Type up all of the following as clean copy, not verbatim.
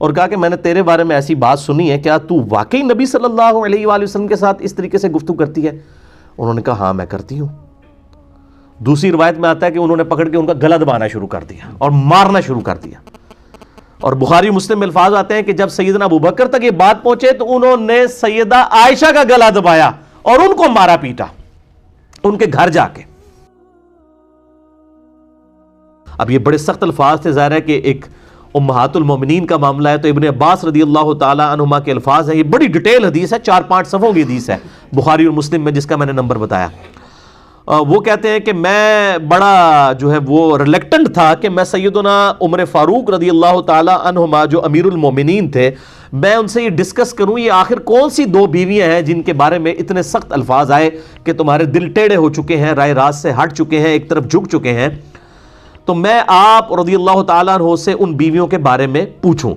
اور کہا کہ میں نے تیرے بارے میں ایسی بات سنی ہے, کیا تو واقعی نبی صلی اللہ علیہ وآلہ وسلم کے ساتھ اس طریقے سے گفتگو کرتی ہے؟ انہوں نے کہا ہاں میں کرتی ہوں. دوسری روایت میں آتا ہے کہ انہوں نے پکڑ کے ان کا گلا دبانا شروع کر دیا اور مارنا شروع کر دیا. اور بخاری مسلم میں الفاظ آتے ہیں کہ جب سیدنا ابوبکر تک یہ بات پہنچے تو انہوں نے سیدہ عائشہ کا گلا دبایا اور ان کو مارا پیٹا ان کے گھر جا کے. اب یہ بڑے سخت الفاظ تھے, ظاہر ہے کہ ایک امہات المومنین کا معاملہ ہے, تو ابن عباس رضی اللہ تعالی عنہما کے الفاظ ہیں. یہ بڑی ڈیٹیل حدیث ہے, 4-5 صفحوں کی حدیث ہے بخاری اور مسلم میں, جس کا میں نے نمبر بتایا. وہ کہتے ہیں کہ میں بڑا جو ہے وہ ریلیکٹنٹ تھا کہ میں سیدنا عمر فاروق رضی اللہ تعالی عنہما جو امیر المومنین تھے, میں ان سے یہ ڈسکس کروں یہ آخر کون سی 2 بیویاں ہیں جن کے بارے میں اتنے سخت الفاظ آئے کہ تمہارے دل ٹیڑے ہو چکے ہیں, رائے راست سے ہٹ چکے ہیں, ایک طرف جھک چکے ہیں. تو میں آپ رضی اللہ تعالیٰ عنہ سے ان بیویوں کے بارے میں پوچھوں.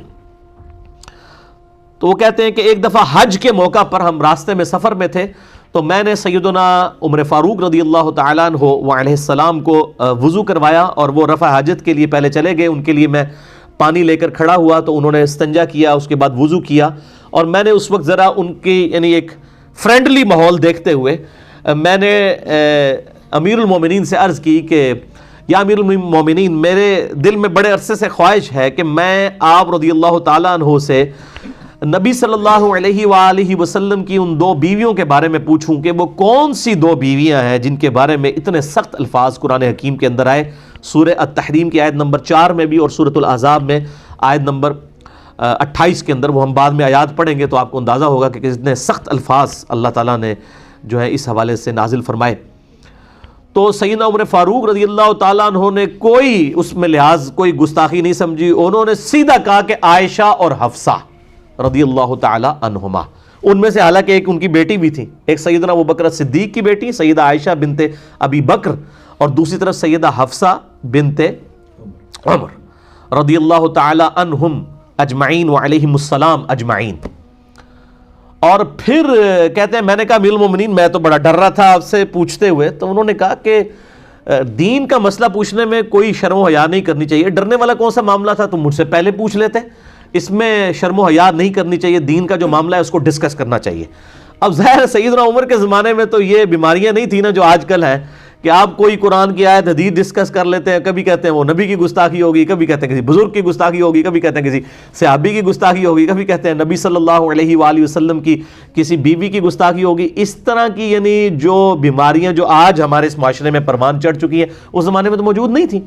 تو وہ کہتے ہیں کہ ایک دفعہ حج کے موقع پر ہم راستے میں سفر میں تھے, تو میں نے سیدنا عمر فاروق رضی اللہ تعالیٰ عنہ علیہ السلام کو وضو کروایا, اور وہ رفع حاجت کے لیے پہلے چلے گئے. ان کے لیے میں پانی لے کر کھڑا ہوا تو انہوں نے استنجا کیا, اس کے بعد وضو کیا, اور میں نے اس وقت ذرا ان کی یعنی ایک فرینڈلی ماحول دیکھتے ہوئے میں نے امیر المومنین سے عرض کی کہ یا امیر المومنین, میرے دل میں بڑے عرصے سے خواہش ہے کہ میں آپ رضی اللہ تعالیٰ عنہ سے نبی صلی اللہ علیہ وآلہ وسلم کی ان 2 بیویوں کے بارے میں پوچھوں کہ وہ کون سی 2 بیویاں ہیں جن کے بارے میں اتنے سخت الفاظ قرآن حکیم کے اندر آئے. سورہ التحریم کی آیت نمبر 4 میں بھی اور سورۃ الاحزاب میں آیت نمبر 28 کے اندر, وہ ہم بعد میں آیات پڑھیں گے تو آپ کو اندازہ ہوگا کہ کتنے سخت الفاظ اللہ تعالیٰ نے جو ہے اس حوالے سے نازل فرمائے. تو سیدنا عمر فاروق رضی اللہ تعالیٰ عنہ نے کوئی اس میں لحاظ کوئی گستاخی نہیں سمجھی, انہوں نے سیدھا کہا کہ عائشہ اور حفصہ رضی اللہ تعالیٰ عنہما, ان میں سے حالانکہ ایک ان کی بیٹی بھی تھی, ایک سیدنا ابوبکر صدیق کی بیٹی سیدہ عائشہ بنت ابی بکر, اور دوسری طرف سیدہ حفصہ بنت عمر رضی اللہ تعالیٰ عنہم اجمعین وعلیہم السلام اجمعین. اور پھر کہتے ہیں میں نے کہا امیر المومنین میں تو بڑا ڈر رہا تھا آپ سے پوچھتے ہوئے, تو انہوں نے کہا کہ دین کا مسئلہ پوچھنے میں کوئی شرم و حیا نہیں کرنی چاہیے, ڈرنے والا کون سا معاملہ تھا, تم مجھ سے پہلے پوچھ لیتے, اس میں شرم و حیا نہیں کرنی چاہیے, دین کا جو معاملہ ہے اس کو ڈسکس کرنا چاہیے. اب ظاہر سیدنا عمر کے زمانے میں تو یہ بیماریاں نہیں تھیں نا جو آج کل ہیں, کہ آپ کوئی قرآن کی آیت حدیث ڈسکس کر لیتے ہیں, کبھی کہتے ہیں وہ نبی کی گستاخی ہوگی, کبھی کہتے ہیں کسی بزرگ کی گستاخی ہوگی, کبھی کہتے ہیں کسی صحابی کی گستاخی ہوگی, کبھی کہتے ہیں نبی صلی اللہ علیہ وآلہ وسلم کی کسی بیوی کی گستاخی ہوگی. اس طرح کی یعنی جو بیماریاں جو آج ہمارے اس معاشرے میں پروان چڑھ چکی ہیں اس زمانے میں تو موجود نہیں تھیں.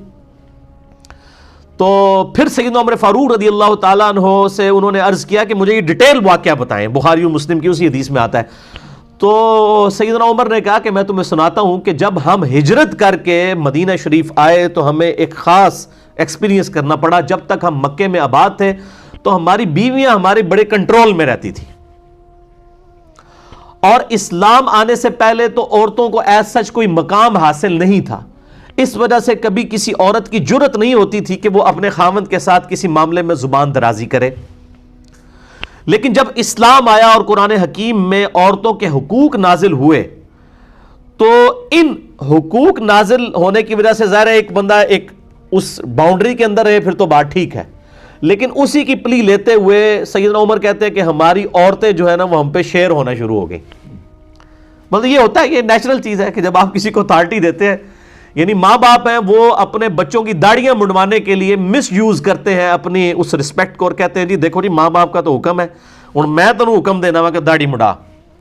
تو پھر سیدنا عمر فاروق رضی اللہ تعالیٰ عنہ سے انہوں نے عرض کیا کہ مجھے یہ ڈیٹیل واقعہ بتائیں, بخاری و مسلم کی اسی حدیث میں آتا ہے. تو سیدنا عمر نے کہا کہ میں تمہیں سناتا ہوں کہ جب ہم ہجرت کر کے مدینہ شریف آئے تو ہمیں ایک خاص ایکسپیرینس کرنا پڑا. جب تک ہم مکے میں آباد تھے تو ہماری بیویاں ہمارے بڑے کنٹرول میں رہتی تھی, اور اسلام آنے سے پہلے تو عورتوں کو ایز سچ کوئی مقام حاصل نہیں تھا. اس وجہ سے کبھی کسی عورت کی جرت نہیں ہوتی تھی کہ وہ اپنے خاوند کے ساتھ کسی معاملے میں زبان درازی کرے. لیکن جب اسلام آیا اور قرآن حکیم میں عورتوں کے حقوق نازل ہوئے تو ان حقوق نازل ہونے کی وجہ سے ظاہر ہے ایک بندہ ایک اس باؤنڈری کے اندر ہے پھر تو بات ٹھیک ہے, لیکن اسی کی پلی لیتے ہوئے سیدنا عمر کہتے ہیں کہ ہماری عورتیں جو ہے نا وہ ہم پہ شیر ہونا شروع ہو گئی. مطلب یہ ہوتا ہے, یہ نیچرل چیز ہے کہ جب آپ کسی کو اتھارٹی دیتے ہیں, یعنی ماں باپ ہیں وہ اپنے بچوں کی داڑیاں منڈوانے کے لیے مس یوز کرتے ہیں اپنی اس رسپیکٹ کو, اور کہتے ہیں جی دیکھو جی ماں باپ کا تو حکم ہے, اور میں تو حکم دینا وا کہ داڑھی مڈا,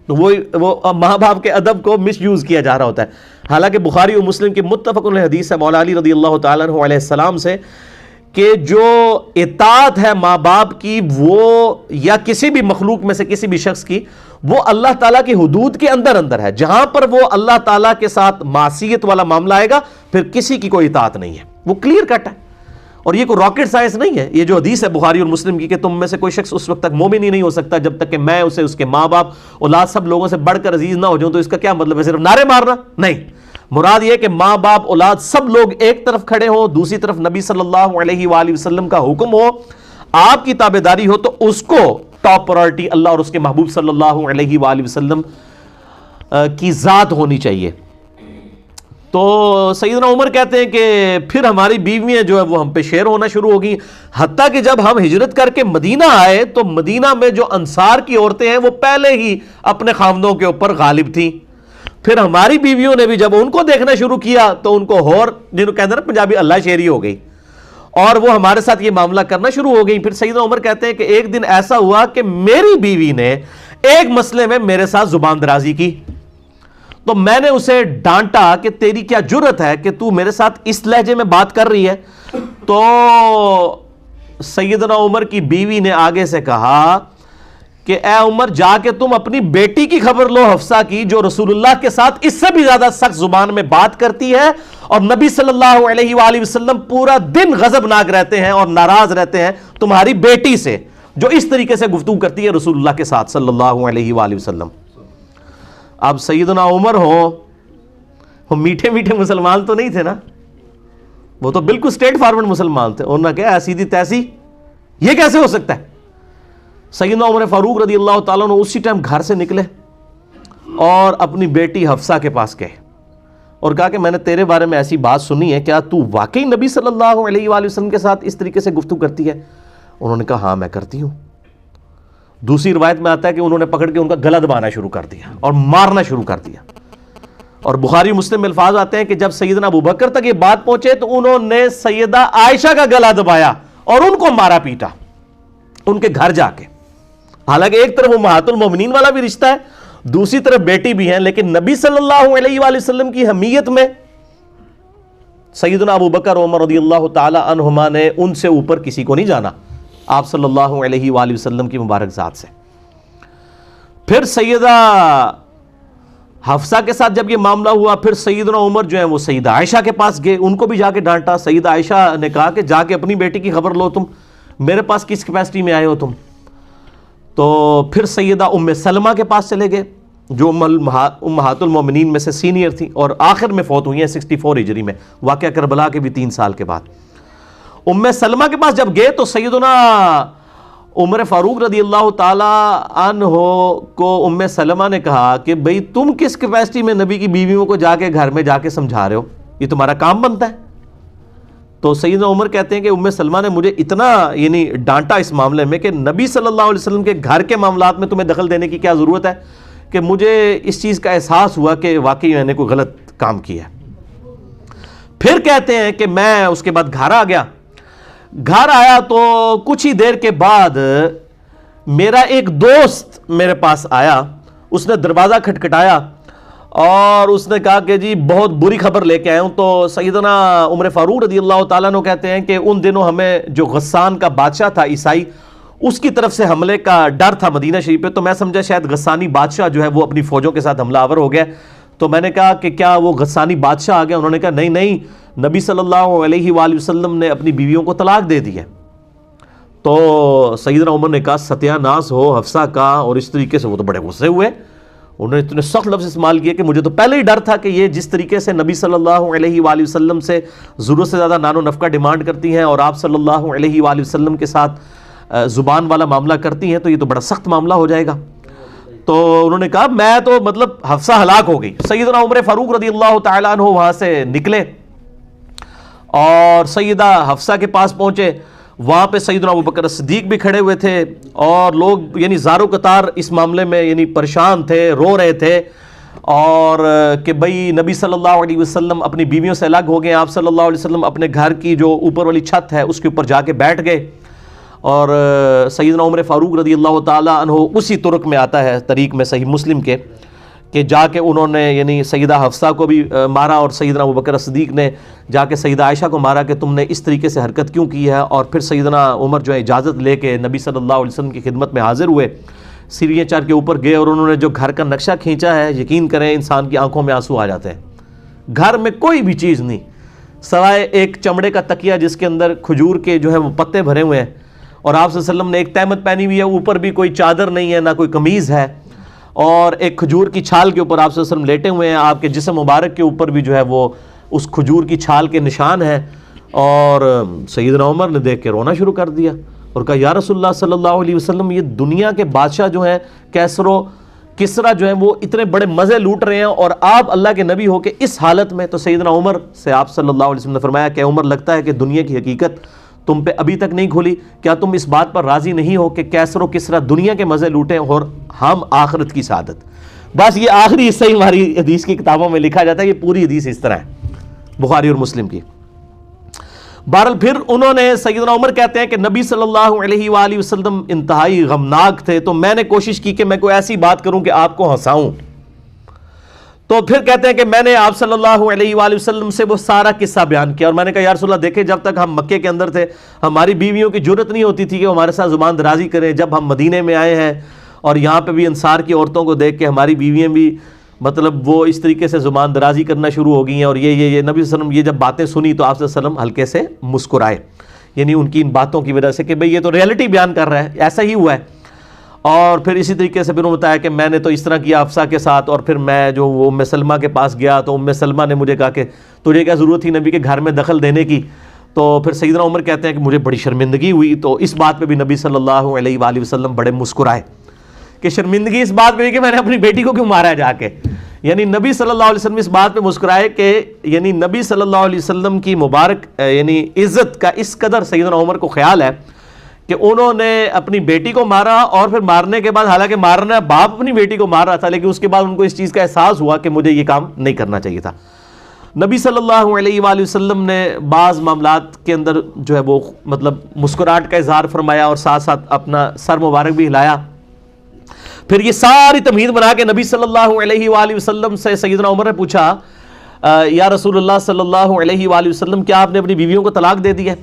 تو وہ ماں باپ کے ادب کو مس یوز کیا جا رہا ہوتا ہے. حالانکہ بخاری و مسلم کی متفق علیہ حدیث ہے مولا علی رضی اللہ تعالیٰ عنہ علیہ السلام سے کہ جو اطاعت ہے ماں باپ کی وہ یا کسی بھی مخلوق میں سے کسی بھی شخص کی, وہ اللہ تعالیٰ کی حدود کے اندر اندر ہے. جہاں پر وہ اللہ تعالیٰ کے ساتھ معصیت والا معاملہ آئے گا پھر کسی کی کوئی اطاعت نہیں ہے, وہ کلیئر کٹ ہے. اور یہ کوئی راکٹ سائنس نہیں ہے, یہ جو حدیث ہے بخاری اور مسلم کی کہ تم میں سے کوئی شخص اس وقت تک مومن ہی نہیں ہو سکتا جب تک کہ میں اسے اس کے ماں باپ اولاد سب لوگوں سے بڑھ کر عزیز نہ ہو جاؤں. تو اس کا کیا مطلب ہے, صرف نعرے مارنا نہیں, مراد یہ کہ ماں باپ اولاد سب لوگ ایک طرف کھڑے ہوں, دوسری طرف نبی صلی اللہ علیہ وآلہ وسلم کا حکم ہو, آپ کی تابعداری ہو, تو اس کو ٹاپ پرائرٹی اللہ اور اس کے محبوب صلی اللہ علیہ وآلہ وسلم کی ذات ہونی چاہیے. تو سیدنا عمر کہتے ہیں کہ پھر ہماری بیویاں جو ہے وہ ہم پہ شیر ہونا شروع ہو گئی، حتیٰ کہ جب ہم ہجرت کر کے مدینہ آئے تو مدینہ میں جو انصار کی عورتیں ہیں وہ پہلے ہی اپنے خاوندوں کے اوپر غالب تھیں. پھر ہماری بیویوں نے بھی جب ان کو دیکھنا شروع کیا تو ان کو ہور، جنہوں کہتے ہیں نا پنجابی، اللہ شیری ہو گئی، اور وہ ہمارے ساتھ یہ معاملہ کرنا شروع ہو گئی. پھر سیدنا عمر کہتے ہیں کہ ایک دن ایسا ہوا کہ میری بیوی نے ایک مسئلے میں میرے ساتھ زبان درازی کی، تو میں نے اسے ڈانٹا کہ تیری کیا جرت ہے کہ تو میرے ساتھ اس لہجے میں بات کر رہی ہے. تو سیدنا عمر کی بیوی نے آگے سے کہا کہ اے عمر، جا کے تم اپنی بیٹی کی خبر لو حفصہ کی، جو رسول اللہ کے ساتھ اس سے بھی زیادہ سخت زبان میں بات کرتی ہے، اور نبی صلی اللہ علیہ وآلہ وسلم پورا دن غضبناک رہتے ہیں اور ناراض رہتے ہیں تمہاری بیٹی سے، جو اس طریقے سے گفتگو کرتی ہے رسول اللہ کے ساتھ صلی اللہ علیہ وآلہ وسلم. اب سیدنا عمر وہ میٹھے میٹھے مسلمان تو نہیں تھے نا، وہ تو بالکل سٹریٹ فارورڈ مسلمان تھے. انہوں نے کہا ایسی تھی تیسی، یہ کیسے ہو سکتا ہے؟ سیدنا عمر فاروق رضی اللہ تعالیٰ عنہ اسی ٹائم گھر سے نکلے اور اپنی بیٹی حفصہ کے پاس گئے اور کہا کہ میں نے تیرے بارے میں ایسی بات سنی ہے، کیا تو واقعی نبی صلی اللہ علیہ وآلہ وسلم کے ساتھ اس طریقے سے گفتگو کرتی ہے؟ انہوں نے کہا ہاں میں کرتی ہوں. دوسری روایت میں آتا ہے کہ انہوں نے پکڑ کے ان کا گلا دبانا شروع کر دیا اور مارنا شروع کر دیا. اور بخاری مسلم میں الفاظ آتے ہیں کہ جب سیدنا ابوبکر تک یہ بات پہنچے تو انہوں نے سیدہ عائشہ کا گلا دبایا اور ان کو مارا پیٹا ان کے گھر جا کے. حالانکہ ایک طرف امہات المومنین والا بھی رشتہ ہے، دوسری طرف بیٹی بھی ہیں، لیکن نبی صلی اللہ علیہ وآلہ وسلم کی حمیت میں سیدنا ابوبکر عمر رضی اللہ تعالی عنہما نے ان سے اوپر کسی کو نہیں جانا، آپ صلی اللہ علیہ وآلہ وسلم کی مبارک ذات سے. پھر سیدہ حفصہ کے ساتھ جب یہ معاملہ ہوا، پھر سیدنا عمر جو ہیں وہ سیدہ عائشہ کے پاس گئے، ان کو بھی جا کے ڈانٹا. سیدہ عائشہ نے کہا کہ جا کے اپنی بیٹی کی خبر لو، تم میرے پاس کس کیپیسٹی میں آئے ہو تم؟ تو پھر سیدہ ام سلمہ کے پاس چلے گئے جو امہات المومنین میں سے سینئر تھیں اور آخر میں فوت ہوئی ہیں 64 ہجری میں، واقعہ کربلا کے بھی 3 سال کے بعد. ام سلمہ کے پاس جب گئے تو سیدنا عمر فاروق رضی اللہ تعالی عنہ کو ام سلمہ نے کہا کہ بھئی تم کس کیپیسٹی میں نبی کی بیویوں کو جا کے گھر میں جا کے سمجھا رہے ہو؟ یہ تمہارا کام بنتا ہے؟ تو سیدنا عمر کہتے ہیں کہ ام سلمہ نے مجھے اتنا ڈانٹا اس معاملے میں کہ نبی صلی اللہ علیہ وسلم کے گھر کے معاملات میں تمہیں دخل دینے کی کیا ضرورت ہے، کہ مجھے اس چیز کا احساس ہوا کہ واقعی میں نے کوئی غلط کام کیا. پھر کہتے ہیں کہ میں اس کے بعد گھر آ گیا. گھر آیا تو کچھ ہی دیر کے بعد میرا ایک دوست میرے پاس آیا، اس نے دروازہ کھٹکھٹایا اور اس نے کہا کہ جی بہت بری خبر لے کے آیا ہوں. تو سیدنا عمر فاروق رضی اللہ تعالیٰ عنہ کہتے ہیں کہ ان دنوں ہمیں جو غسان کا بادشاہ تھا عیسائی، اس کی طرف سے حملے کا ڈر تھا مدینہ شریف پہ، تو میں سمجھا شاید غسانی بادشاہ جو ہے وہ اپنی فوجوں کے ساتھ حملہ آور ہو گیا. تو میں نے کہا کہ کیا وہ غسانی بادشاہ آ گیا؟ انہوں نے کہا نہیں نہیں، نبی صلی اللہ علیہ وآلہ وسلم نے اپنی بیویوں کو طلاق دے دی ہے. تو سیدنا عمر نے کہا ستیہ ناس ہو حفصہ کا، اور اس طریقے سے وہ تو بڑے غصے ہوئے. انہوں نے اتنے سخت لفظ استعمال کیے کہ مجھے تو پہلے ہی ڈر تھا کہ یہ جس طریقے سے نبی صلی اللہ علیہ وآلہ وسلم سے ضرورت سے زیادہ نان و نفقہ ڈیمانڈ کرتی ہیں اور آپ صلی اللہ علیہ وآلہ وسلم کے ساتھ زبان والا معاملہ کرتی ہیں، تو یہ تو بڑا سخت معاملہ ہو جائے گا. تو انہوں نے کہا میں تو مطلب حفصہ ہلاک ہو گئی. سیدنا عمر فاروق رضی اللہ تعالیٰ عنہ وہاں سے نکلے اور سیدہ حفصہ کے پاس پہنچے. وہاں پہ سیدنا ابوبکر صدیق بھی کھڑے ہوئے تھے اور لوگ زارو قطار اس معاملے میں پریشان تھے، رو رہے تھے، اور کہ بھئی نبی صلی اللہ علیہ وسلم اپنی بیویوں سے الگ ہو گئے. آپ صلی اللہ علیہ وسلم اپنے گھر کی جو اوپر والی چھت ہے اس کے اوپر جا کے بیٹھ گئے. اور سیدنا عمر فاروق رضی اللہ تعالیٰ عنہ اسی طرق میں آتا ہے طریق میں صحیح مسلم کے کہ جا کے انہوں نے سیدہ حفصہ کو بھی مارا اور سیدنا ابوبکر صدیق نے جا کے سیدہ عائشہ کو مارا کہ تم نے اس طریقے سے حرکت کیوں کی ہے. اور پھر سیدنا عمر جو ہے اجازت لے کے نبی صلی اللہ علیہ وسلم کی خدمت میں حاضر ہوئے، سیڑھیاں چڑھ کے اوپر گئے اور انہوں نے جو گھر کا نقشہ کھینچا ہے، یقین کریں انسان کی آنکھوں میں آنسو آ جاتے ہیں. گھر میں کوئی بھی چیز نہیں سوائے ایک چمڑے کا تکیہ جس کے اندر کھجور کے جو ہے وہ پتے بھرے ہوئے ہیں، اور آپ صلی اللہ علیہ وسلم نے ایک تہمت پہنی ہوئی ہے، اوپر بھی کوئی چادر نہیں ہے، نہ کوئی قمیض ہے، اور ایک کھجور کی چھال کے اوپر آپ صلی اللہ علیہ وسلم لیٹے ہوئے ہیں. آپ کے جسم مبارک کے اوپر بھی جو ہے وہ اس کھجور کی چھال کے نشان ہیں. اور سیدنا عمر نے دیکھ کے رونا شروع کر دیا اور کہا یا رسول اللہ صلی اللہ علیہ وسلم، یہ دنیا کے بادشاہ جو ہیں کیسر و کسرا جو ہے وہ اتنے بڑے مزے لوٹ رہے ہیں اور آپ اللہ کے نبی ہو کے اس حالت میں. تو سیدنا عمر سے آپ صلی اللہ علیہ وسلم نے فرمایا کہ عمر لگتا ہے کہ دنیا کی حقیقت تم پہ ابھی تک نہیں کھلی. کیا تم اس بات پر راضی نہیں ہو کہ کیسر و کسرا دنیا کے مزے لوٹیں اور ہم آخرت کی سعادت. بس یہ آخری حصہ ہی ہماری حدیث کی کتابوں میں لکھا جاتا ہے. یہ پوری حدیث اس طرح ہے بخاری اور مسلم کی. بہرحال پھر انہوں نے سیدنا عمر کہتے ہیں کہ نبی صلی اللہ علیہ وآلہ وسلم انتہائی غمناک تھے, تو میں نے کوشش کی کہ میں کوئی ایسی بات کروں کہ آپ کو ہنساؤں. تو پھر کہتے ہیں کہ میں نے آپ صلی اللہ علیہ وآلہ وسلم سے وہ سارا قصہ بیان کیا, اور میں نے کہا یا رسول اللہ دیکھیں جب تک ہم مکے کے اندر تھے ہماری بیویوں کی جرت نہیں ہوتی تھی کہ وہ ہمارے ساتھ زبان درازی کریں. جب ہم مدینے میں آئے ہیں اور یہاں پہ بھی انصار کی عورتوں کو دیکھ کے ہماری بیویاں بھی مطلب وہ اس طریقے سے زبان درازی کرنا شروع ہو گئی ہیں. اور یہ نبی صلی اللہ علیہ وسلم یہ جب باتیں سنی تو آپ صلی اللہ علیہ وسلم ہلکے سے مسکرائے, یعنی ان کی ان باتوں کی وجہ سے کہ بھئی یہ تو ریئلٹی بیان کر رہا ہے, ایسا ہی ہوا ہے. اور پھر اسی طریقے سے پھر انہوں نے بتایا کہ میں نے تو اس طرح کیا حفصہ کے ساتھ, اور پھر میں جو وہ ام سلمہ کے پاس گیا تو ام سلمہ نے مجھے کہا کہ تجھے کیا ضرورت تھی نبی کے گھر میں دخل دینے کی. تو پھر سیدنا عمر کہتے ہیں کہ مجھے بڑی شرمندگی ہوئی. تو اس بات پہ بھی نبی صلی اللہ علیہ وآلہ وسلم بڑے مسکرائے کہ شرمندگی اس بات پہ کہ میں نے اپنی بیٹی کو کیوں مارا ہے جا کے. یعنی نبی صلی اللہ علیہ وسلم اس بات پہ مسکرائے کہ یعنی نبی صلی اللہ علیہ وسلم کی مبارک یعنی عزت کا اس قدر سیدنا عمر کو خیال ہے کہ انہوں نے اپنی بیٹی کو مارا, اور پھر مارنے کے بعد حالانکہ مارنا باپ اپنی بیٹی کو مار رہا تھا لیکن اس کے بعد ان کو اس چیز کا احساس ہوا کہ مجھے یہ کام نہیں کرنا چاہیے تھا. نبی صلی اللہ علیہ وآلہ وسلم نے بعض معاملات کے اندر جو ہے وہ مطلب مسکراہٹ کا اظہار فرمایا اور ساتھ ساتھ اپنا سر مبارک بھی ہلایا. پھر یہ ساری تمہید بنا کے نبی صلی اللہ علیہ وآلہ وسلم سے سیدنا عمر نے پوچھا یا رسول اللہ صلی اللہ علیہ وآلہ وسلم کیا آپ نے اپنی بیویوں کو طلاق دے دی ہے؟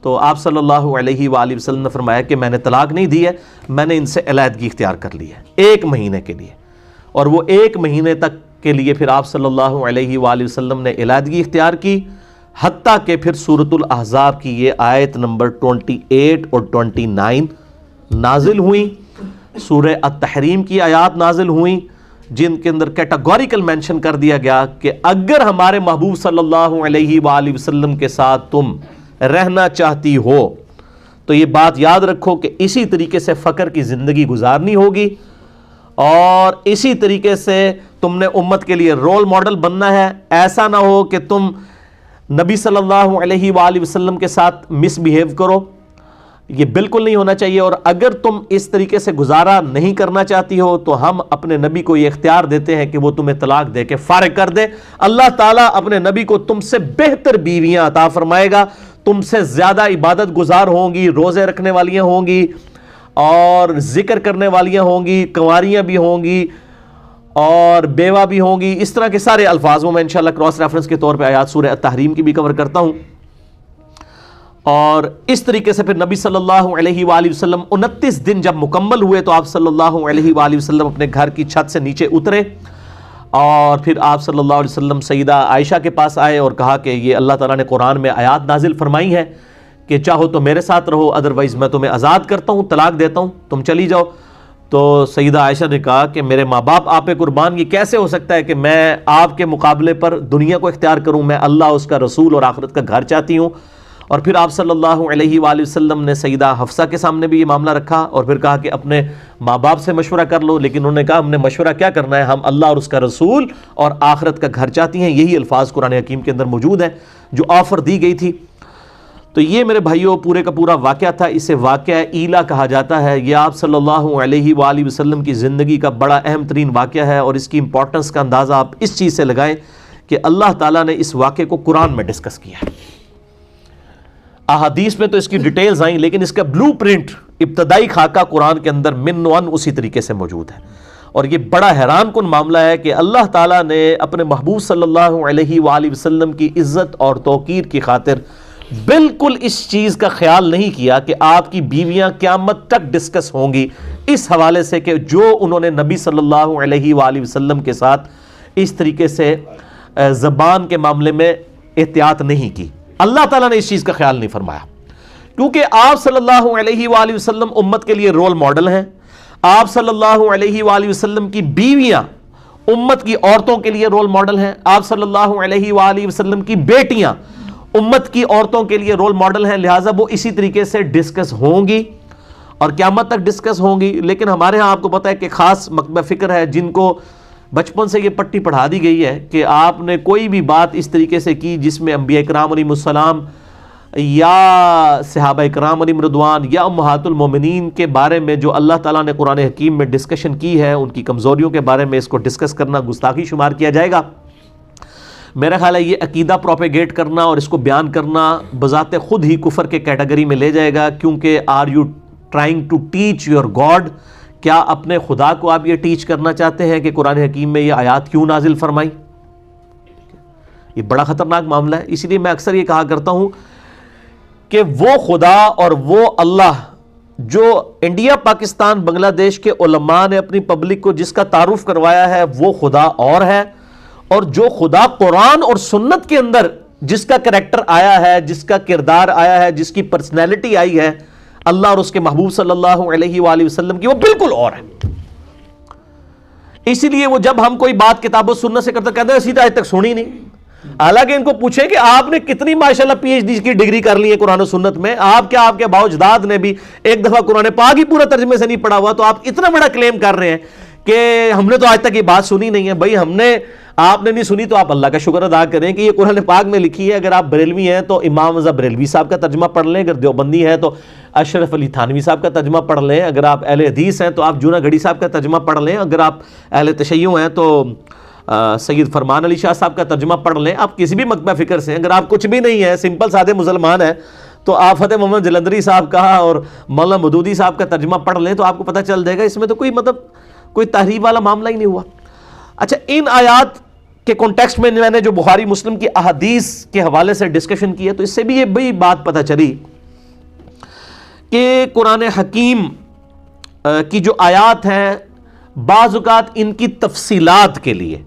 تو آپ صلی اللہ علیہ وآلہ وسلم نے فرمایا کہ میں نے طلاق نہیں دی ہے, میں نے ان سے علیحدگی اختیار کر لی ہے 1 مہینے کے لیے. اور وہ 1 مہینے تک کے لیے پھر آپ صلی اللہ علیہ وآلہ وسلم نے علیحدگی اختیار کی, حتیٰ کہ پھر سورۃ الاحزاب کی یہ آیت نمبر 28 اور 29 نازل ہوئیں. سورہ التحریم کی آیات نازل ہوئیں جن کے اندر کیٹاگوریکل مینشن کر دیا گیا کہ اگر ہمارے محبوب صلی اللہ علیہ وآلہ وسلم کے ساتھ تم رہنا چاہتی ہو تو یہ بات یاد رکھو کہ اسی طریقے سے فقر کی زندگی گزارنی ہوگی, اور اسی طریقے سے تم نے امت کے لیے رول ماڈل بننا ہے. ایسا نہ ہو کہ تم نبی صلی اللہ علیہ وآلہ وسلم کے ساتھ مس بیہیو کرو, یہ بالکل نہیں ہونا چاہیے. اور اگر تم اس طریقے سے گزارا نہیں کرنا چاہتی ہو تو ہم اپنے نبی کو یہ اختیار دیتے ہیں کہ وہ تمہیں طلاق دے کے فارغ کر دے. اللہ تعالیٰ اپنے نبی کو تم سے بہتر بیویاں عطا فرمائے گا, تم سے زیادہ عبادت گزار ہوں گی, روزے رکھنے والیاں ہوں گی اور ذکر کرنے والیاں ہوں گی, کنواریاں بھی ہوں گی اور بیوہ بھی ہوں گی. اس طرح کے سارے الفاظ میں انشاءاللہ کراس ریفرنس کے طور پہ آیات سورہ التحریم کی بھی کور کرتا ہوں. اور اس طریقے سے پھر نبی صلی اللہ علیہ وآلہ وسلم 29 دن جب مکمل ہوئے تو آپ صلی اللہ علیہ وآلہ وسلم اپنے گھر کی چھت سے نیچے اترے, اور پھر آپ صلی اللہ علیہ وسلم سیدہ عائشہ کے پاس آئے اور کہا کہ یہ اللہ تعالیٰ نے قرآن میں آیات نازل فرمائی ہے کہ چاہو تو میرے ساتھ رہو, ادروائز میں تمہیں آزاد کرتا ہوں, طلاق دیتا ہوں, تم چلی جاؤ. تو سیدہ عائشہ نے کہا کہ میرے ماں باپ آپ پہ قربان, یہ کیسے ہو سکتا ہے کہ میں آپ کے مقابلے پر دنیا کو اختیار کروں, میں اللہ, اس کا رسول اور آخرت کا گھر چاہتی ہوں. اور پھر آپ صلی اللہ علیہ وآلہ وسلم نے سیدہ حفصہ کے سامنے بھی یہ معاملہ رکھا اور پھر کہا کہ اپنے ماں باپ سے مشورہ کر لو. لیکن انہوں نے کہا ہم نے مشورہ کیا کرنا ہے, ہم اللہ اور اس کا رسول اور آخرت کا گھر چاہتی ہیں. یہی الفاظ قرآن حکیم کے اندر موجود ہیں جو آفر دی گئی تھی. تو یہ میرے بھائیوں پورے کا پورا واقعہ تھا. اسے واقعہ ایلا کہا جاتا ہے. یہ آپ صلی اللہ علیہ وآلہ وسلم کی زندگی کا بڑا اہم ترین واقعہ ہے, اور اس کی امپورٹنس کا اندازہ آپ اس چیز سے لگائیں کہ اللہ تعالیٰ نے اس واقعے کو قرآن میں ڈسکس کیا ہے. احادیث میں تو اس کی ڈیٹیلز آئیں, لیکن اس کا بلو پرنٹ, ابتدائی خاکہ قرآن کے اندر من و ان اسی طریقے سے موجود ہے. اور یہ بڑا حیران کن معاملہ ہے کہ اللہ تعالیٰ نے اپنے محبوب صلی اللہ علیہ وآلہ وسلم کی عزت اور توقیر کی خاطر بالکل اس چیز کا خیال نہیں کیا کہ آپ کی بیویاں قیامت تک ڈسکس ہوں گی, اس حوالے سے کہ جو انہوں نے نبی صلی اللہ علیہ وآلہ وسلم کے ساتھ اس طریقے سے زبان کے معاملے میں احتیاط نہیں کی. اللہ تعالیٰ نے اس چیز کا خیال نہیں فرمایا, کیونکہ آپ صلی اللہ علیہ وآلہ وسلم امت کے لیے رول ماڈل ہیں. آپ صلی اللہ علیہ وآلہ وسلم کی بیویاں امت کی عورتوں کے لیے رول ماڈل ہیں. آپ صلی اللہ علیہ وآلہ وسلم کی بیٹیاں امت کی عورتوں کے لیے رول ماڈل ہیں. لہٰذا وہ اسی طریقے سے ڈسکس ہوں گی اور قیامت تک ڈسکس ہوں گی. لیکن ہمارے ہاں آپ کو پتہ ہے کہ خاص مکتبہ فکر ہے جن کو بچپن سے یہ پٹی پڑھا دی گئی ہے کہ آپ نے کوئی بھی بات اس طریقے سے کی جس میں انبیاء کرام علیہم السلام یا صحابہ کرام علیہم رضوان یا امہات المومنین کے بارے میں جو اللہ تعالیٰ نے قرآن حکیم میں ڈسکشن کی ہے ان کی کمزوریوں کے بارے میں اس کو ڈسکس کرنا گستاخی شمار کیا جائے گا. میرا خیال ہے یہ عقیدہ پروپیگیٹ کرنا اور اس کو بیان کرنا بذات خود ہی کفر کے کیٹیگری میں لے جائے گا. کیونکہ are you trying to teach your god, کیا اپنے خدا کو آپ یہ ٹیچ کرنا چاہتے ہیں کہ قرآن حکیم میں یہ آیات کیوں نازل فرمائی؟ یہ بڑا خطرناک معاملہ ہے. اسی لیے میں اکثر یہ کہا کرتا ہوں کہ وہ خدا اور وہ اللہ جو انڈیا پاکستان بنگلہ دیش کے علماء نے اپنی پبلک کو جس کا تعارف کروایا ہے وہ خدا اور ہے, اور جو خدا قرآن اور سنت کے اندر جس کا کریکٹر آیا ہے, جس کا کردار آیا ہے, جس کی پرسنالٹی آئی ہے اللہ اور اس کے محبوب صلی اللہ علیہ وآلہ وسلم کی, وہ بالکل اور ہے. اسی لیے وہ جب ہم کوئی بات کتاب و سنت سے کرتے کہتے ہیں سیدھا آج تک سنی نہیں. حالانکہ ان کو پوچھیں کہ آپ نے کتنی ماشاءاللہ پی ایچ ڈی کی ڈگری کر لی ہے قرآن و سنت میں, آپ کیا آپ کے باؤ اجداد نے بھی ایک دفعہ قرآن پاک ہی پورا ترجمے سے نہیں پڑھا ہوا, تو آپ اتنا بڑا کلیم کر رہے ہیں کہ ہم نے تو آج تک یہ بات سنی نہیں ہے. بھائی ہم نے, آپ نے نہیں سنی تو آپ اللہ کا شکر ادا کریں کہ یہ قرآن پاک میں لکھی ہے. اگر آپ بریلوی ہیں تو امام رضا بریلوی صاحب کا ترجمہ پڑھ لیں, اگر دیوبندی ہے تو اشرف علی تھانوی صاحب کا ترجمہ پڑھ لیں, اگر آپ اہل حدیث ہیں تو آپ جونا گڑھی صاحب کا ترجمہ پڑھ لیں, اگر آپ اہل تشیع ہیں تو سید فرمان علی شاہ صاحب کا ترجمہ پڑھ لیں. آپ کسی بھی مکتبہ فکر سے, اگر آپ کچھ بھی نہیں ہیں, سمپل سادے مسلمان ہیں, تو آپ فتح محمد جلندری صاحب کا اور مولانا مودودی صاحب کا ترجمہ پڑھ لیں تو آپ کو پتہ چل جائے گا اس میں تو کوئی مطلب کوئی تحریف والا معاملہ ہی نہیں ہوا. اچھا, ان آیات کے کانٹیکسٹ میں نے جو بخاری مسلم کی احادیث کے حوالے سے ڈسکشن کی ہے تو اس سے بھی یہ بڑی بات پتہ چلی کہ قرآن حکیم کی جو آیات ہیں بعض اوقات ان کی تفصیلات کے لیے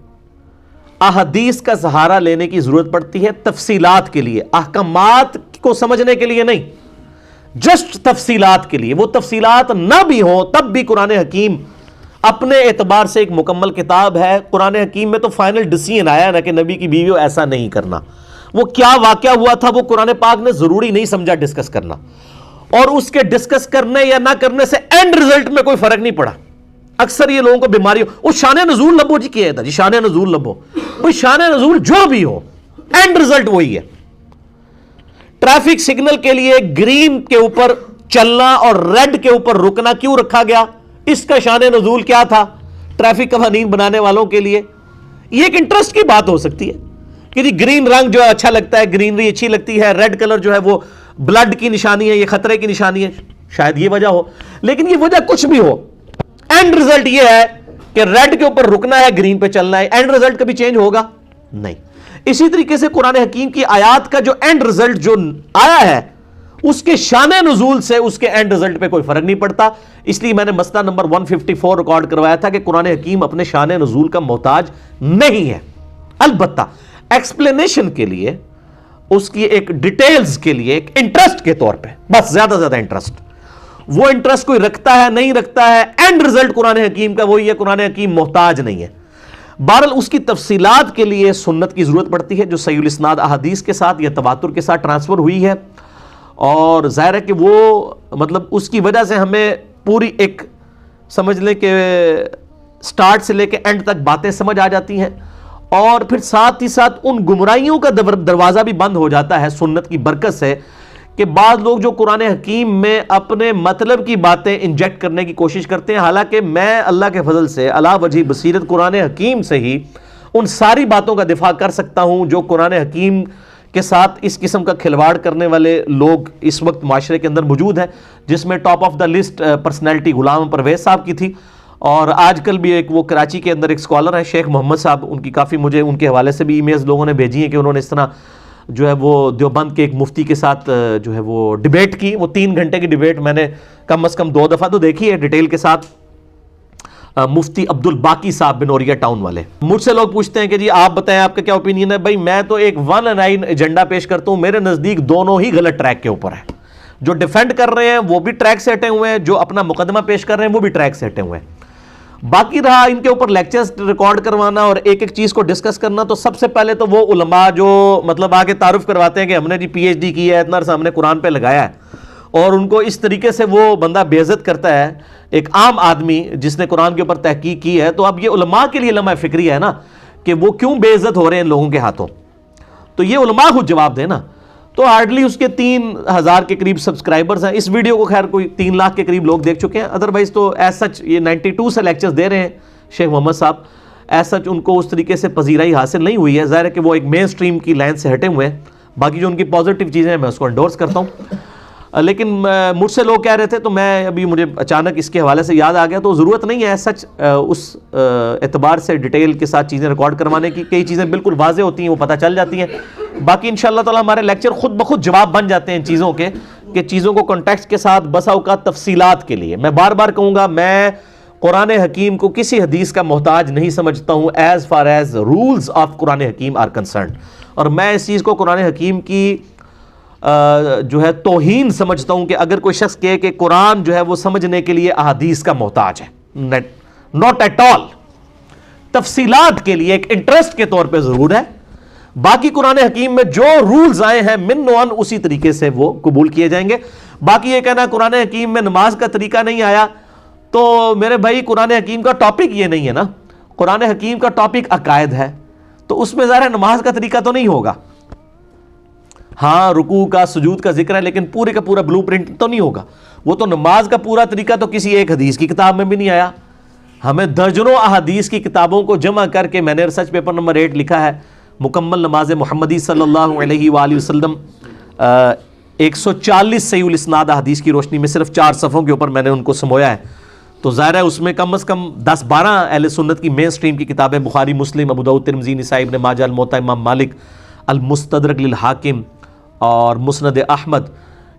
احادیث کا سہارا لینے کی ضرورت پڑتی ہے. تفصیلات کے لیے, احکامات کو سمجھنے کے لیے نہیں, جسٹ تفصیلات کے لیے. وہ تفصیلات نہ بھی ہوں تب بھی قرآن حکیم اپنے اعتبار سے ایک مکمل کتاب ہے. قرآن حکیم میں تو فائنل ڈیسیژن آیا نا کہ نبی کی بیوی ایسا نہیں کرنا. وہ کیا واقعہ ہوا تھا وہ قرآن پاک نے ضروری نہیں سمجھا ڈسکس کرنا, اور اس کے ڈسکس کرنے یا نہ کرنے سے اینڈ رزلٹ میں کوئی فرق نہیں پڑا. اکثر یہ لوگوں کو بیماری ہو, وہ شان نزول لبو جی کیا تھا جی, شان نزول لبو, وہ شان نزول جو بھی ہو اینڈ رزلٹ وہی ہے. ٹریفک سگنل کے لیے گرین کے اوپر چلنا اور ریڈ کے اوپر رکنا کیوں رکھا گیا؟ اس کا شان نزول کیا تھا ٹریفک قوانین بنانے والوں کے لیے؟ یہ ایک انٹرسٹ کی بات ہو سکتی ہے کہ جی گرین رنگ جو ہے اچھا لگتا ہے, گرینری اچھی لگتی ہے, ریڈ کلر جو ہے وہ بلڈ کی نشانی ہے, یہ خطرے کی نشانی ہے, شاید یہ وجہ ہو. لیکن یہ وجہ کچھ بھی ہو, اینڈ رزلٹ یہ ہے کہ ریڈ کے اوپر رکنا ہے, گرین پہ چلنا ہے. اینڈ رزلٹ کبھی چینج ہوگا نہیں. اسی طریقے سے قرآن حکیم کی آیات کا جو اینڈ رزلٹ جو آیا ہے اس کے شان نزول سے اس کے اینڈ رزلٹ پہ کوئی فرق نہیں پڑتا. اس لیے میں نے مسئلہ نمبر 154 ریکارڈ کروایا تھا کہ قرآن حکیم اپنے شان نزول کا محتاج نہیں ہے. البتہ ایکسپلینیشن کے لیے, اس کی ایک ڈیٹیلز کے لیے, ایک انٹرسٹ کے طور پہ, بس زیادہ زیادہ انٹرسٹ, وہ انٹرسٹ کوئی رکھتا ہے نہیں رکھتا ہے, اینڈ رزلٹ قرآن حکیم کا وہی ہے. قرآن حکیم محتاج نہیں ہے. بہرحال اس کی تفصیلات کے لیے سنت کی ضرورت پڑتی ہے جو صحیح الاسناد احادیث کے ساتھ یا تواتر کے ساتھ ٹرانسفر ہوئی ہے, اور ظاہر ہے کہ وہ مطلب اس کی وجہ سے ہمیں پوری ایک سمجھ لیں کہ سٹارٹ سے لے کے اینڈ تک باتیں سمجھ آ جاتی ہیں, اور پھر ساتھ ہی ساتھ ان گمراہیوں کا دروازہ بھی بند ہو جاتا ہے سنت کی برکت سے کہ بعض لوگ جو قرآن حکیم میں اپنے مطلب کی باتیں انجیکٹ کرنے کی کوشش کرتے ہیں. حالانکہ میں اللہ کے فضل سے علا وجہ بصیرت قرآن حکیم سے ہی ان ساری باتوں کا دفاع کر سکتا ہوں جو قرآن حکیم کے ساتھ اس قسم کا کھلواڑ کرنے والے لوگ اس وقت معاشرے کے اندر موجود ہیں, جس میں top of the list personality Ghulam Pervez صاحب کی تھی, اور آج کل بھی ایک وہ کراچی کے اندر ایک اسکالر ہیں شیخ محمد صاحب, ان کی کافی مجھے ان کے حوالے سے بھی ای میلز لوگوں نے بھیجی ہیں کہ انہوں نے اس طرح جو ہے وہ دیوبند کے ایک مفتی کے ساتھ جو ہے وہ ڈیبیٹ کی. وہ 3 گھنٹے کی ڈیبیٹ میں نے کم از کم 2 دفعہ تو دیکھی ہے ڈیٹیل کے ساتھ. مفتی عبد الباقی صاحب بنوریا ٹاؤن والے. مجھ سے لوگ پوچھتے ہیں کہ جی آپ بتائیں آپ کا کیا اوپینین ہے. بھائی میں تو ایک 1 ایجنڈا پیش کرتا ہوں, میرے نزدیک دونوں ہی غلط ٹریک کے اوپر ہیں. جو ڈیفینڈ کر رہے ہیں وہ بھی ٹریک سے ہٹے ہوئے ہیں, جو اپنا مقدمہ پیش کر رہے ہیں وہ بھی ٹریک سے ہٹے ہوئے ہیں. باقی رہا ان کے اوپر لیکچرز ریکارڈ کروانا اور ایک ایک چیز کو ڈسکس کرنا, تو سب سے پہلے تو وہ علماء جو مطلب آگے تعارف کرواتے ہیں کہ ہم نے جی پی ایچ ڈی کی ہے, اتنا عرصہ ہم نے قرآن پہ لگایا ہے, اور ان کو اس طریقے سے وہ بندہ بے عزت کرتا ہے، ایک عام آدمی جس نے قرآن کے اوپر تحقیق کی ہے، تو اب یہ علماء کے لیے لمحہ فکری ہے نا کہ وہ کیوں بے عزت ہو رہے ہیں ان لوگوں کے ہاتھوں. تو یہ علماء خود جواب دیں نا. تو ہارڈلی اس کے 3,000 کے قریب سبسکرائبرز ہیں. اس ویڈیو کو خیر کوئی 3 لاکھ کے قریب لوگ دیکھ چکے ہیں. ادروائز تو ایز سچ یہ 92 سے لیکچرز دے رہے ہیں شیخ محمد صاحب. ایز سچ ان کو اس طریقے سے پذیرائی حاصل نہیں ہوئی ہے. ظاہر ہے کہ وہ ایک مین سٹریم کی لائن سے ہٹے ہوئے ہیں. باقی جو ان کی پازیٹیو چیزیں ہیں میں اس کو انڈورس کرتا ہوں. لیکن مجھ سے لوگ کہہ رہے تھے، تو میں ابھی مجھے اچانک اس کے حوالے سے یاد آ گیا، تو ضرورت نہیں ہے سچ اس اعتبار سے ڈیٹیل کے ساتھ چیزیں ریکارڈ کروانے کی. کئی چیزیں بالکل واضح ہوتی ہیں، وہ پتہ چل جاتی ہیں. باقی انشاءاللہ تعالی ہمارے لیکچر خود بخود جواب بن جاتے ہیں ان چیزوں کے، کہ چیزوں کو کنٹیکسٹ کے ساتھ بسا اوقات تفصیلات کے لیے. میں بار بار کہوں گا، میں قرآن حکیم کو کسی حدیث کا محتاج نہیں سمجھتا ہوں as far as rules of Quran Hakim are concerned. اور میں اس چیز کو قرآن حکیم کی جو ہے توہین سمجھتا ہوں کہ اگر کوئی شخص کہے کہ قرآن جو ہے وہ سمجھنے کے لیے احادیث کا محتاج ہے. Not at all. تفصیلات کے لیے ایک انٹرسٹ کے طور پہ ضرور ہے. باقی قرآن حکیم میں جو رولز آئے ہیں من و عن اسی طریقے سے وہ قبول کیے جائیں گے. باقی یہ کہنا قرآن حکیم میں نماز کا طریقہ نہیں آیا، تو میرے بھائی قرآن حکیم کا ٹاپک یہ نہیں ہے نا. قرآن حکیم کا ٹاپک عقائد ہے، تو اس میں ظاہر نماز کا طریقہ تو نہیں ہوگا. ہاں رکوع کا سجود کا ذکر ہے، لیکن پورے کا پورا بلو پرنٹ تو نہیں ہوگا. وہ تو نماز کا پورا طریقہ تو کسی ایک حدیث کی کتاب میں بھی نہیں آیا. ہمیں درجنوں احادیث کی کتابوں کو جمع کر کے میں نے ریسرچ پیپر نمبر 8 لکھا ہے، مکمل نماز محمدی صلی اللہ علیہ وآلہ وسلم. 140 صحیح الاسناد احادیث کی روشنی میں صرف 4 صفحوں کے اوپر میں نے ان کو سمویا ہے. تو ظاہر ہے اس میں کم از کم 10-12 اہل سنت کی مین سٹریم کی کتابیں، بخاری، مسلم، ابو داؤد، ترمذی، نسائی، ابن ماجہ، الموطا امام مالک، المستدرک للحاکم اور مسند احمد،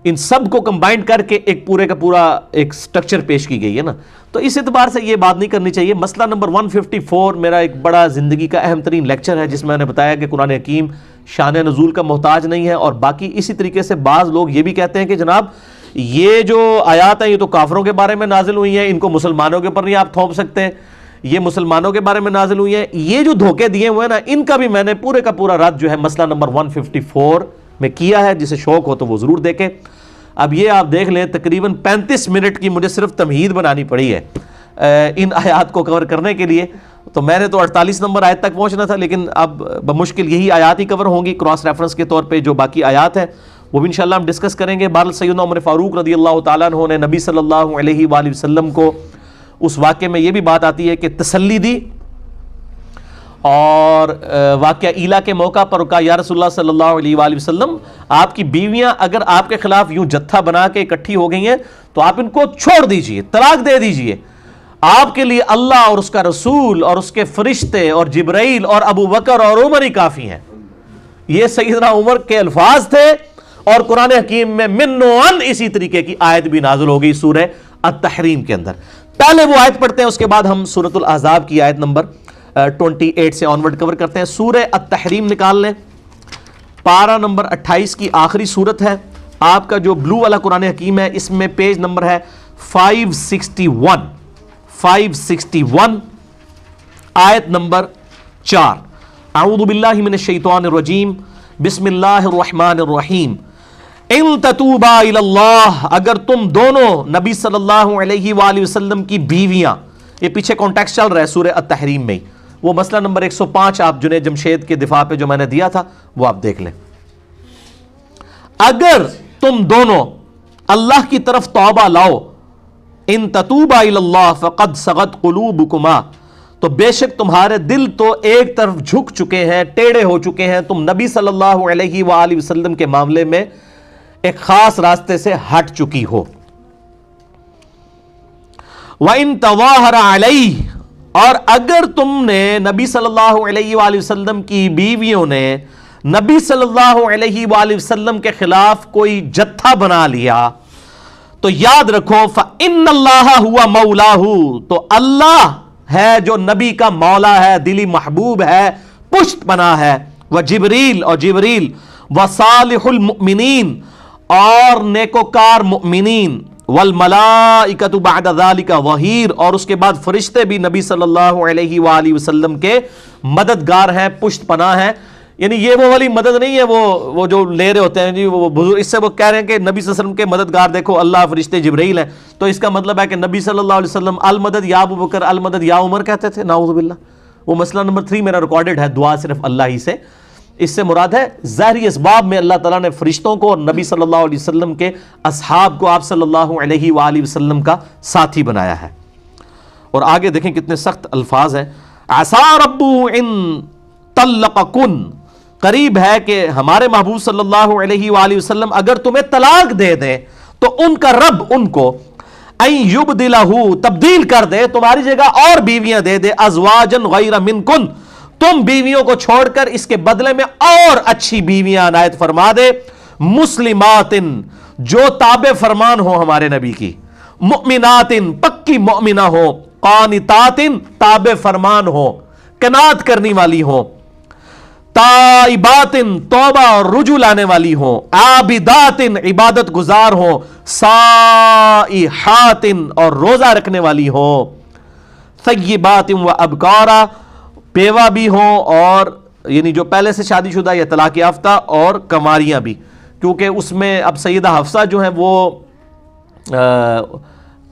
ان سب کو کمبائنڈ کر کے ایک پورے کا پورا ایک سٹرکچر پیش کی گئی ہے نا. تو اس اعتبار سے یہ بات نہیں کرنی چاہیے. مسئلہ نمبر 154 میرا ایک بڑا زندگی کا اہم ترین لیکچر ہے، جس میں نے بتایا کہ قرآن حکیم شان نزول کا محتاج نہیں ہے. اور باقی اسی طریقے سے بعض لوگ یہ بھی کہتے ہیں کہ جناب یہ جو آیات ہیں یہ تو کافروں کے بارے میں نازل ہوئی ہیں، ان کو مسلمانوں کے اوپر نہیں آپ تھوپ سکتے، یہ مسلمانوں کے بارے میں نازل ہوئی ہیں. یہ جو دھوکے دیے ہوئے ہیں نا، ان کا بھی میں نے پورے کا پورا رد جو ہے مسئلہ نمبر 154 میں کیا ہے. جسے شوق ہو تو وہ ضرور دیکھیں. اب یہ آپ دیکھ لیں تقریباً 35 منٹ کی مجھے صرف تمہید بنانی پڑی ہے ان آیات کو کور کرنے کے لیے. تو میں نے تو 48 نمبر آیت تک پہنچنا تھا، لیکن اب بمشکل یہی آیات ہی کور ہوں گی کراس ریفرنس کے طور پہ. جو باقی آیات ہیں وہ بھی انشاءاللہ ہم ڈسکس کریں گے. بہرحال سیدنا عمر فاروق رضی اللہ تعالیٰ عنہ نے نبی صلی اللہ علیہ وآلہ وسلم کو اس واقعے میں یہ بھی بات آتی ہے کہ تسلی دی، اور واقعہ ایلا کے موقع پر کہا یا رسول اللہ صلی اللہ علیہ وآلہ وسلم، آپ کی بیویاں اگر آپ کے خلاف یوں جتھا بنا کے اکٹھی ہو گئی ہیں تو آپ ان کو چھوڑ دیجئے، طلاق دے دیجئے. آپ کے لیے اللہ اور اس کا رسول اور اس کے فرشتے اور جبرائیل اور ابو بکر اور عمر ہی کافی ہیں. یہ سیدنا عمر کے الفاظ تھے، اور قرآن حکیم میں من و عن اسی طریقے کی آیت بھی نازل ہو گئی سورہ التحریم کے اندر. پہلے وہ آیت پڑھتے ہیں، اس کے بعد ہم سورۃ الاحزاب کی آیت نمبر 28 سے آنورڈ کور کرتے ہیں. سورہ التحریم نکال لیں، پارہ نمبر 28 کی آخری سورت ہے. آپ کا جو بلو والا قرآن حکیم ہے اس میں پیج نمبر ہے 561 آیت نمبر 4. اعوذ باللہ من الشیطان الرجیم، بسم اللہ الرحمن الرحیم. ان تتوبا الی اللہ، اگر تم دونوں نبی صلی اللہ علیہ وآلہ وسلم کی بیویاں، یہ پیچھے کانٹیکسٹ چل رہا ہے سورہ التحریم میں، وہ مسئلہ نمبر 105 آپ جنید جمشید کے دفاع پہ جو میں نے دیا تھا وہ آپ دیکھ لیں. اگر تم دونوں اللہ کی طرف توبہ لاؤ، ان تتوبا الی اللہ فقد صغت قلوبکما، تو بے شک تمہارے دل تو ایک طرف جھک چکے ہیں، ٹیڑے ہو چکے ہیں، تم نبی صلی اللہ علیہ وآلہ وسلم کے معاملے میں ایک خاص راستے سے ہٹ چکی ہو. وَإِن تَظَاهَرَ عَلَيْهِ، اور اگر تم نے نبی صلی اللہ علیہ وآلہ وسلم کی بیویوں نے نبی صلی اللہ علیہ وآلہ وسلم کے خلاف کوئی جتھا بنا لیا، تو یاد رکھو فَإِنَّ اللَّهَ هُوَ مَوْلَاهُ، تو اللہ ہے جو نبی کا مولا ہے، دلی محبوب ہے، پشت پناہ ہے. وَجِبْرِيل، اور جبریل، وَصَالِحُ الْمُؤْمِنِينَ، اور نیکوکار مؤمنین، والملائکۃ بعد ذالک ظہیر، اور اس کے بعد فرشتے بھی نبی صلی اللہ علیہ وآلہ وسلم کے مددگار ہیں، پشت پناہ ہیں. یعنی یہ وہ والی مدد نہیں ہے وہ جو لے رہے ہوتے ہیں جی وہ بزرگ، اس سے وہ کہہ رہے ہیں کہ نبی صلی اللہ علیہ وسلم کے مددگار دیکھو اللہ فرشتے جبرائیل ہیں، تو اس کا مطلب ہے کہ نبی صلی اللہ علیہ وسلم المدد یا ابو بکر المدد یا عمر کہتے تھے، نعوذ باللہ۔ وہ مسئلہ نمبر 3 میرا ریکارڈڈ ہے، دعا صرف اللہ ہی سے۔ اس سے مراد ہے ظاہری اسباب میں اللہ تعالیٰ نے فرشتوں کو اور نبی صلی اللہ علیہ وسلم کے اصحاب کو آپ صلی اللہ علیہ وآلہ وسلم کا ساتھی بنایا ہے۔ اور آگے دیکھیں کتنے سخت الفاظ ہیں، عسى ربو ان طلقکن، قریب ہے کہ ہمارے محبوب صلی اللہ علیہ وآلہ وسلم اگر تمہیں طلاق دے دیں تو ان کا رب ان کو ان یبدلہ، تبدیل کر دے، تمہاری جگہ اور بیویاں دے دے، ازواجن غیر منکن، تم بیویوں کو چھوڑ کر اس کے بدلے میں اور اچھی بیویاں عنایت فرما دے، مسلمات، جو تابع فرمان ہو ہمارے نبی کی، مؤمنات، پکی مؤمنہ ہو، قانتات، تابع فرمان ہو، قناعت کرنی والی ہو، تائبات، توبہ اور رجوع لانے والی ہوں، عابدات، عبادت گزار ہوں، صائحات، اور روزہ رکھنے والی ہوں، ثیبات و ابکارا، بیوہ بھی ہوں اور یعنی جو پہلے سے شادی شدہ یا طلاق یافتہ، اور کنواریاں بھی، کیونکہ اس میں اب سیدہ حفصہ جو ہیں وہ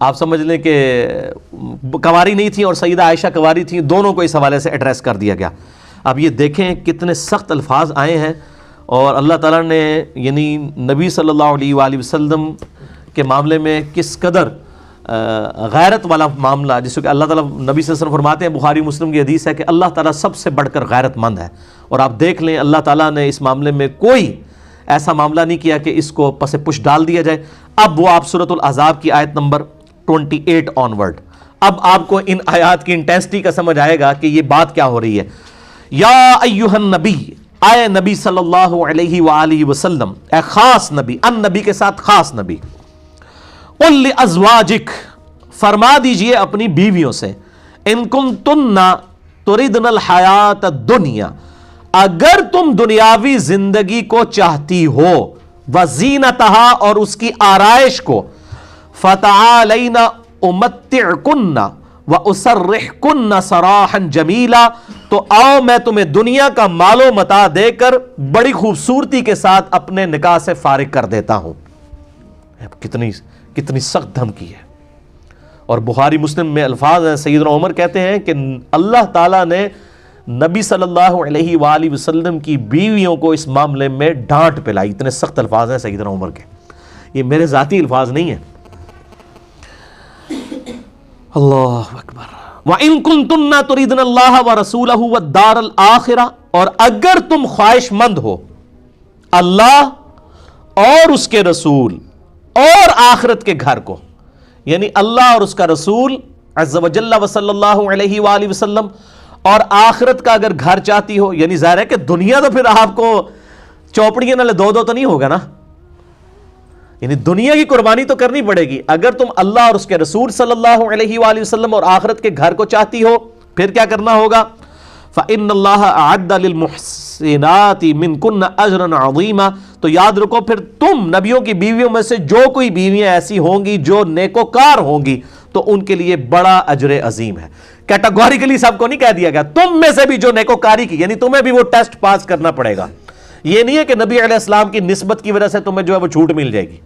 آپ سمجھ لیں کہ کنواری نہیں تھیں اور سیدہ عائشہ کنواری تھیں، دونوں کو اس حوالے سے ایڈریس کر دیا گیا۔ اب یہ دیکھیں کتنے سخت الفاظ آئے ہیں، اور اللہ تعالیٰ نے یعنی نبی صلی اللہ علیہ وآلہ وسلم کے معاملے میں کس قدر غیرت والا معاملہ، جس کو کہ اللہ تعالیٰ نبی صلی اللہ علیہ وسلم فرماتے ہیں، بخاری مسلم کی حدیث ہے کہ اللہ تعالیٰ سب سے بڑھ کر غیرت مند ہے، اور آپ دیکھ لیں اللہ تعالیٰ نے اس معاملے میں کوئی ایسا معاملہ نہیں کیا کہ اس کو پس پش ڈال دیا جائے۔ اب وہ آپ سورۃ الاحزاب کی آیت نمبر 28 آنورڈ، اب آپ کو ان آیات کی انٹینسٹی کا سمجھ آئے گا کہ یہ بات کیا ہو رہی ہے۔ یا ایھا النبی، اے نبی صلی اللہ علیہ وآلہ وسلم، اے خاص نبی، ان نبی کے ساتھ خاص نبی، قل لازواجک، فرما دیجئے اپنی بیویوں سے، ان کنتن تردن الحیات الدنیا، اگر تم دنیاوی زندگی کو چاہتی ہو، وزینتہا، اور اس کی آرائش کو، فتعالین امتعکن واسرحکن سراحا جمیلا، تو آؤ میں تمہیں دنیا کا مال و متاع دے کر بڑی خوبصورتی کے ساتھ اپنے نکاح سے فارغ کر دیتا ہوں۔ کتنی سخت دھمکی ہے۔ اور بخاری مسلم میں الفاظ ہیں، سیدنا عمر کہتے ہیں کہ اللہ تعالیٰ نے نبی صلی اللہ علیہ وآلہ وسلم کی بیویوں کو اس معاملے میں ڈانٹ پلائی، اتنے سخت الفاظ ہیں سیدنا عمر کے، یہ میرے ذاتی الفاظ نہیں ہیں۔ اللہ اکبر۔ وَإِن كُنتُنَّ تُرِيدْنَ اللَّهَ وَرَسُولَهُ وَالدَّارَ الْآخِرَةَ، اور اگر تم خواہش مند ہو اللہ اور اس کے رسول اور آخرت کے گھر کو، یعنی اللہ اور اس کا رسول عز و جل و صلی اللہ علیہ وآلہ وسلم اور آخرت کا اگر گھر چاہتی ہو، یعنی ظاہر ہے کہ دنیا تو پھر آپ کو چوپڑیاں نالے دو تو نہیں ہوگا نا، یعنی دنیا کی قربانی تو کرنی پڑے گی۔ اگر تم اللہ اور اس کے رسول صلی اللہ علیہ وآلہ وسلم اور آخرت کے گھر کو چاہتی ہو، پھر کیا کرنا ہوگا؟ فَإِنَّ اللَّهَ أَعَدَّ لِلْمُحْسِنَاتِ مِنْكُنَّ أَجْرًا عَظِيمًا، تو یاد رکھو پھر تم نبیوں کی بیویوں میں سے جو کوئی بیویاں ایسی ہوں گی جو نیکوکار ہوں گی تو ان کے لیے بڑا اجر عظیم ہے۔ کیٹاگوریکلی سب کو نہیں کہہ دیا گیا، تم میں سے بھی جو نیکوکاری کی، یعنی تمہیں بھی وہ ٹیسٹ پاس کرنا پڑے گا۔ یہ نہیں ہے کہ نبی علیہ السلام کی نسبت کی وجہ سے تمہیں جو ہے وہ چھوٹ مل جائے گی۔